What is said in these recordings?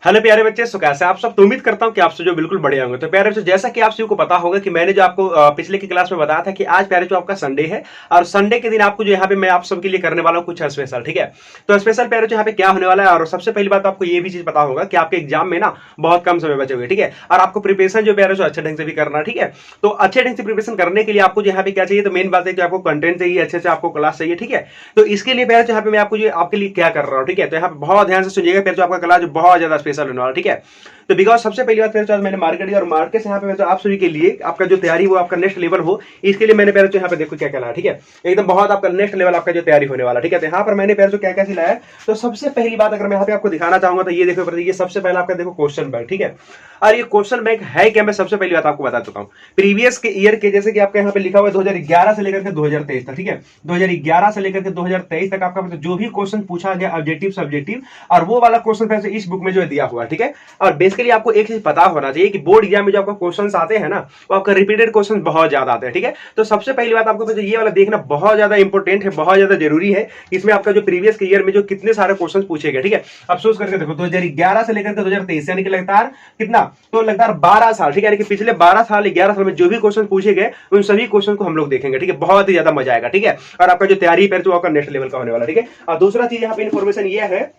Hello प्यारे बच्चे, सो कैसे आप सब। तो उम्मीद करता हूं कि आप सब जो बिल्कुल बढ़िया होंगे। तो प्यारे बच्चों, जैसा कि आप सभी को पता होगा कि मैंने जो आपको पिछले की क्लास में बताया था कि आज प्यारे जो आपका संडे है और संडे के दिन आपको जो यहाँ पे मैं आप सबके लिए करने वाला हूँ कुछ स्पेशल। ठीक है, तो स्पेशल प्यारे जो यहाँ पे क्या होने वाला है, और सबसे पहली बात आपको ये भी चीज पता होगा कि आपके एग्जाम में ना बहुत कम समय बचे हुए। ठीक है, और आपको प्रिपरेशन जो प्यारे जो अच्छे ढंग से भी करना। ठीक है, तो अच्छे ढंग से प्रिपरेशन करने के लिए आपको यहाँ पे क्या चाहिए, तो मेन बात है कि आपको कंटेंट चाहिए, अच्छे से आपको क्लास चाहिए। ठीक है, तो इसके लिए प्यारे यहाँ पे मैं आपको जो आपके लिए क्या कर रहा हूँ। ठीक है, तो यहाँ पे बहुत ध्यान से सुनिएगा प्यारे जो आपका क्लास बहुत ज्यादा स्पेशल होने वाला। ठीक है, तो बिकॉज सबसे पहली बात फिर मैंने मार्केट दिया, और मार्केट से यहाँ पे आप सभी के लिए आपका जो तैयारी वो आपका नेक्स्ट लेवल हो, इसके लिए मैंने पहले यहाँ पे देखो क्या क्या लाया। ठीक है, एकदम बहुत आपका नेक्स्ट लेवल आपका जो तैयारी होने वाला। ठीक है, तो यहाँ पर मैंने पहले क्या क्या लाया। तो सबसे पहली बात अगर मैं यहाँ पे आपको दिखाना चाहूंगा तो ये देखो, ये सबसे पहले आपका देखो क्वेश्चन बैंक। ठीक है, और ये क्वेश्चन बैंक है क्या, मैं सबसे पहली बात आपको बता चुका हूँ। प्रीवियस के ईयर के, जैसे कि आपका यहाँ पे लिखा हुआ है 2011 से लेकर के 2023 तक। ठीक है, 2011 से लेकर के 2023 तक आपका जो भी क्वेश्चन पूछा गया ऑब्जेक्टिव सब्जेक्टिव, और वो वाला क्वेश्चन इस बुक में जो दिया हुआ है। ठीक है, और बेसिकली आपको एक चीज पता होना चाहिए कि बोर्ड एग्जाम में जो आपको क्वेश्चंस आते हैं ना, वो आपका रिपीटेड क्वेश्चन बहुत ज्यादा आते हैं। ठीक है, तो सबसे पहली बात आपको ये वाला देखना बहुत ज्यादा इंपॉर्टेंट है, बहुत ज्यादा जरूरी है। इसमें आपका जो प्रीवियस के ईयर में जो कितने सारे क्वेश्चन पूछे गए। ठीक है, अफसोस करके देखो 2011 से लेकर 2023 यानी कि लगातार कितना, तो लगातार 12 साल। ठीक है, यानी कि पिछले 12 साल 11 साल में जो भी क्वेश्चन पूछे गए उन सभी क्वेश्चन को हम लोग देखेंगे। ठीक है, बहुत ही ज्यादा मजा आएगा। ठीक है, और आपका जो तैयारी है जो आपका नेक्स्ट लेवल का होने वाला। ठीक है, और दूसरा चीज यहाँ पे इन्फॉर्मेशन ये है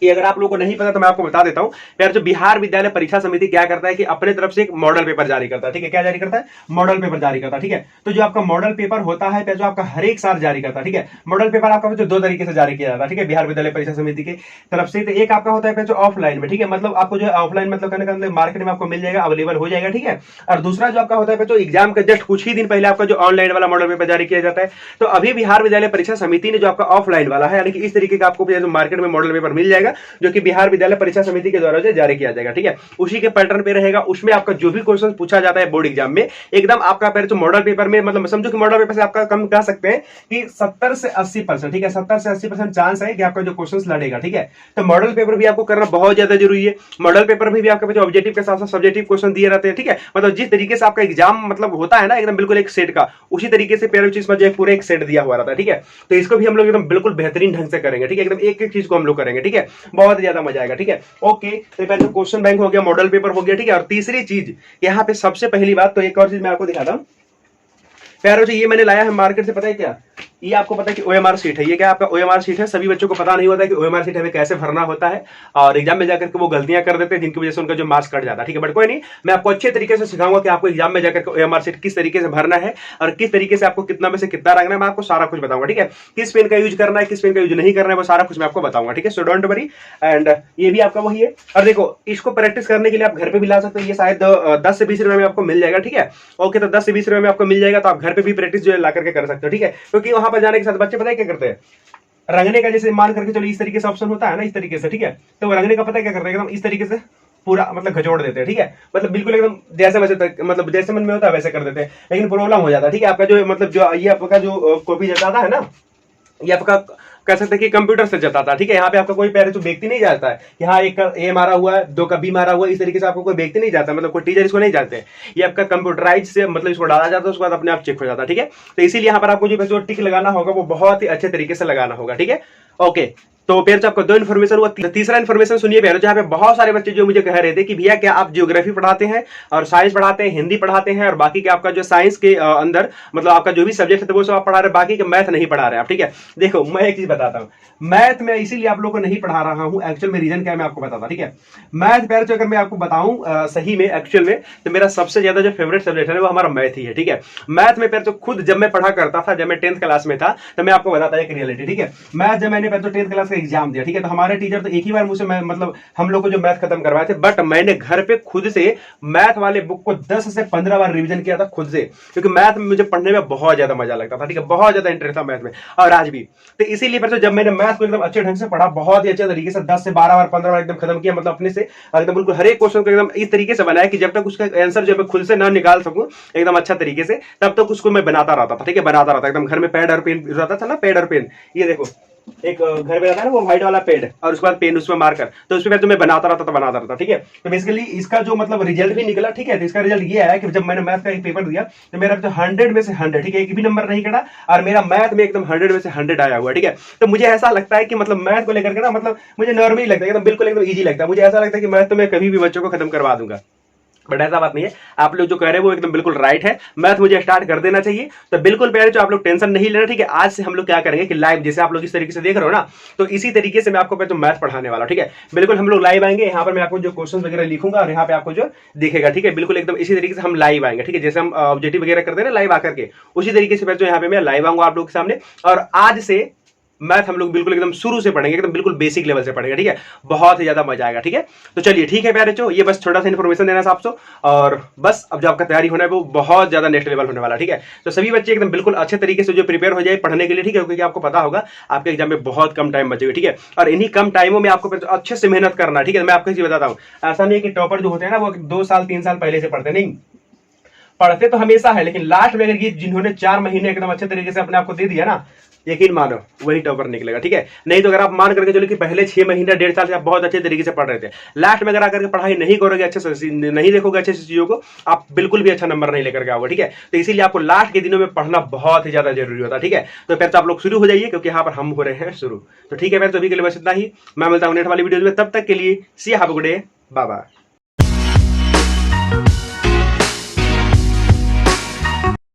कि अगर आप लोगों को नहीं पता तो मैं आपको बता देता हूं यार, जो बिहार विद्यालय परीक्षा समिति क्या करता है कि अपने तरफ से एक मॉडल पेपर जारी करता है। ठीक है, क्या जारी करता है, मॉडल पेपर जारी करता है। ठीक है, तो जो आपका मॉडल पेपर होता है जो आपका हर एक साल जारी करता है। ठीक है, मॉडल पेपर आपका जो दो तरीके से जारी किया जाता है। ठीक है, बिहार विद्यालय परीक्षा समिति की तरफ से। तो एक आपका होता है जो ऑफलाइन में। ठीक है, मतलब आपको जो ऑफलाइन मतलब कहने का मार्केट में आपको मिल जाएगा, अवेलेबल हो जाएगा। ठीक है, और दूसरा जो आपका होता है जो एग्जाम के जस्ट कुछ ही दिन पहले आपका जो ऑनलाइन वाला मॉडल पेपर जारी किया जाता है। तो अभी बिहार विद्यालय परीक्षा समिति ने जो आपका ऑफलाइन वाला है, यानी कि इस तरीके का आपको मार्केट में मॉडल पेपर मिल जाएगा, जो कि बिहार विद्यालय परीक्षा समिति के द्वारा जारी किया जाएगा। ठीक है, उसी के पैटर्न पे रहेगा। उसमें आपका जो भी क्वेश्चन पूछा जाता है बोर्ड एग्जाम में, एकदम आपका पहले जो मॉडल पेपर में, मतलब समझो कि मॉडल पेपर से आपका कम कह सकते हैं कि 70 से 80%। ठीक है, 70 से 80% चांस है कि आपका जो क्वेश्चन लड़ेगा। ठीक है, तो मॉडल पेपर भी आपको करना बहुत ज्यादा जरूरी है। मॉडल पेपर में भी आपका जो ऑब्जेक्टिव के साथ साथ सब्जेक्टिव क्वेश्चन दिए रहते हैं। ठीक है, मतलब जिस तरीके से आपका एग्जाम मतलब होता है ना एकदम बिल्कुल एक सेट का, उसी तरीके से पेपर चीज में पूरे एक सेट दिया हुआ रहता है। ठीक है, तो इसको भी हम लोग एकदम बिल्कुल बेहतरीन ढंग से करेंगे। ठीक है, एकदम एक एक चीज को हम लोग करेंगे। ठीक है, बहुत ज्यादा मजा आएगा। ठीक है, ओके, तो पहले क्वेश्चन बैंक हो गया, मॉडल पेपर हो गया। ठीक है, और तीसरी चीज यहाँ पे सबसे पहली बात, तो एक और चीज मैं आपको दिखाता हूं प्यारो जी, ये मैंने लाया है मार्केट से। पता है क्या, ये आपको पता है कि ओएमआर सीट है। ये क्या आपका ओएमआर सीट है। सभी बच्चों को पता नहीं होता है कि ओएमआर सीट हमें कैसे भरना होता है, और एग्जाम में जाकर के वो गलतियां कर देते हैं जिनकी वजह से उनका जो मार्क्स कट जाता है। ठीक है, बट कोई नहीं, मैं आपको अच्छे तरीके से सिखाऊंगा कि आपको एग्जाम में जाकर के ओएमआर सीट किस तरीके से भरना है और किस तरीके से आपको कितना में से कितना रखना है, मैं आपको सारा कुछ बताऊंगा। ठीक है, किस पेन का यूज करना है, किस पेन का यूज नहीं करना है, वो सारा कुछ मैं आपको बताऊंगा। ठीक है, सो डोंट वरी। एंड ये भी आपका वही है। और देखो, इसको प्रैक्टिस करने के लिए आप घर पे भी ला सकते हो। ये शायद 10 से 20 रुपए में आपको मिल जाएगा। ठीक है, ओके, तो 10 से 20 रुपए में आपको मिल जाएगा, तो आप घर पे भी प्रैक्टिस जो है ला करके कर सकते हो। ठीक है, क्योंकि वहां पर जाने के साथ बच्चे पता है क्या करते हैं, रंगने का जैसे मान करके चलो इस तरीके से ऑप्शन होता है ना, इस तरीके से। ठीक है, तो वो रंगने का पता है क्या करते हैं, एकदम इस तरीके से पूरा मतलब घचोड़ देते हैं। ठीक है, मतलब बिल्कुल एकदम जैसे वैसे मतलब जैसे मन में होता है वैसे कर देते हैं, लेकिन प्रॉब्लम हो जाता है। ठीक है, आपका जो मतलब जो ये आपका जो कॉपी जताता है ना, ये आपका कह सकते हैं कि कंप्यूटर से जताता है। ठीक है, यहाँ पे आपका कोई पैर जो व्यक्ति नहीं जाता है कि हाँ एक का ए मारा हुआ है, दो का बी मारा हुआ है, इस तरीके से आपको कोई व्यक्ति नहीं जाता, मतलब कोई टीचर इसको नहीं जानते हैं। ये आपका कंप्यूटराइज से मतलब इसको डाला जाता है, उसके बाद अपने आप चेक हो जाता है। ठीक है, तो इसीलिए यहाँ पर आपको जो टिक लगाना होगा वो बहुत ही अच्छे तरीके से लगाना होगा। ठीक है, ओके, तो फिर जो आपको दो इन्फॉर्मेशन हुआ, तीसरा इन्फॉर्मेशन सुनिए प्यारो, जहाँ पे बहुत सारे बच्चे जो मुझे कह रहे थे कि भैया क्या आप ज्योग्राफी पढ़ाते हैं और साइंस पढ़ाते हैं, हिंदी पढ़ाते हैं, और बाकी के आपका जो साइंस के अंदर मतलब आपका जो भी सब्जेक्ट है वो सब आप पढ़ा रहे हैं, बाकी के मैथ नहीं पढ़ा रहे हैं आप। ठीक है, देखो मैं एक चीज बताता हूँ, मैथ में इसीलिए आप लोगों को नहीं पढ़ा रहा हूँ, एक्चुअल में रीजन क्या है मैं आपको बताता। ठीक है, मैथ प्यारो अगर मैं आपको बताऊं सही में एक्चुअल में, तो मेरा सबसे ज्यादा जो फेवरेट सब्जेक्ट है वो हमारा मैथ ही है। ठीक है, मैथ में प्यारो खुद जब मैं पढ़ा करता था, जब मैं 10th क्लास में था, तो मैं आपको बताता एक रियलिटी। ठीक है, मैथ जब मैंने 10th क्लास का एग्जाम दिया, ठीक है, तो हमारे टीचर तो एक ही बार मुझसे मतलब हम लोग को जो मैथ खत्म करवाए थे, बट मैंने घर पे खुद से मैथ वाले बुक को 10 से 15 बार रिवीजन किया था खुद से, क्योंकि मैथ में मुझे पढ़ने में बहुत ज्यादा मजा लगता था। ठीक है, बहुत ज्यादा इंटरेस्ट था मैथ में, और आज भी। तो इसीलिए फिर जब मैंने मैथ को एकदम अच्छे ढंग से पढ़ा, बहुत ही अच्छे तरीके से 10 से 12 बार 15 बार एकदम खत्म किया, मतलब अपने से एकदम बिल्कुल हर एक क्वेश्चन को एकदम इस तरीके से बनाया कि जब तक उसका आंसर जो मैं खुद से ना निकाल सकूं एकदम अच्छा तरीके से, तब तक उसको मैं बनाता रहता था। ठीक है, बनाता रहता एकदम, घर में पैड और पेन रहता था ना, पैड और पेन, ये देखो एक घर में रहता है ना वो व्हाइट वाला पेड, और उसके बाद पेन उसमें मार्कर, तो उसमें तो मैं बनाता रहता, ठीक है। तो बेसिकली इसका जो मतलब रिजल्ट भी निकला, ठीक है। तो इसका रिजल्ट ये आया कि जब मैंने मैथ का एक पेपर दिया तो मेरा तो 100 में से 100, ठीक है, एक भी नंबर नहीं कटा, और मेरा मैथ में एकदम 100 में से 100 आया हुआ, ठीक है। तो मुझे ऐसा लगता है कि मतलब मैथ को लेकर के ना, मतलब मुझे नॉर्मली लगता है, एकदम बिल्कुल एकदम ईजी लगता है। मुझे ऐसा लगता है कि मैथ तो मैं कभी भी बच्चों को खत्म करवा दूंगा, बट ऐसा बात नहीं है। आप लोग जो कह रहे हैं वो एकदम बिल्कुल राइट है, मैथ मुझे स्टार्ट कर देना चाहिए। तो बिल्कुल प्यारे जो आप लोग टेंशन नहीं लेना, ठीक है। आज से हम लोग क्या करेंगे कि लाइव, जैसे आप लोग इस तरीके से देख रहे हो ना, तो इसी तरीके से मैं आपको तो मैथ पढ़ाने वाला, ठीक है। बिल्कुल हम लोग लाइव आएंगे, यहाँ पर मैं आपको जो क्वेश्चन वगैरह लिखूंगा और यहाँ पे आपको जो दिखेगा, ठीक है। बिल्कुल एकदम इसी तरीके से हम लाइव आएंगे, ठीक है। जैसे हम ऑब्जेक्टिव वगैरह करते हैं ना लाइव आकर के, उसी तरीके से जो यहाँ पे मैं लाइव आऊंगा आप लोग के सामने। और आज से मैथ हम लोग बिल्कुल एकदम शुरू से पढ़ेंगे, एकदम बिल्कुल बेसिक लेवल से पढ़ेंगे, ठीक है। बहुत ही ज्यादा मजा आएगा, ठीक है। तो चलिए ठीक है प्यारे बच्चों, ये बस छोटा सा इन्फॉर्मेशन देना था आपको, और बस अब जो आपका तैयारी होना है वो बहुत ज्यादा नेक्स्ट लेवल होने वाला, ठीक है। तो सभी बच्चे एकदम बिल्कुल अच्छे तरीके से जो प्रिपेयर हो जाए पढ़ने के लिए, ठीक है, क्योंकि आपको पता होगा आपके एग्जाम में बहुत कम टाइम बचेगा, ठीक है। और इन्हीं कम टाइमों में आपको अच्छे से मेहनत करना, ठीक है। मैं आपको चीज बताता हूँ, ऐसा नहीं है कि टॉपर जो होते हैं ना वो 2 साल 3 साल पहले से पढ़ते, नहीं, पढ़ते तो हमेशा है, लेकिन लास्ट में अगर ये जिन्होंने 4 महीने एकदम अच्छे तरीके से अपने आप को दे दिया ना, यकीन मानो वही टॉपर निकलेगा, ठीक है। नहीं तो अगर आप मान करके चलो कि पहले 6 महीने 1.5 साल से आप बहुत अच्छे तरीके से पढ़ रहे थे, लास्ट में अगर आकर के पढ़ाई नहीं करोगे, अच्छे से नहीं देखोगे अच्छे से चीजों को, आप बिल्कुल भी अच्छा नंबर नहीं लेकर के आओगे, ठीक है। तो इसीलिए आपको लास्ट के दिनों में पढ़ना बहुत ही ज्यादा जरूरी होता है, ठीक है। तो फिर तो आप लोग शुरू हो जाइए, क्योंकि यहाँ पर हम हो रहे हैं शुरू। तो ठीक है, फिर तो अभी के लिए बस इतना ही। मैं मिलता हूँ नेक्स्ट वाली वीडियो में, तब तक के लिए see have a good day, bye bye.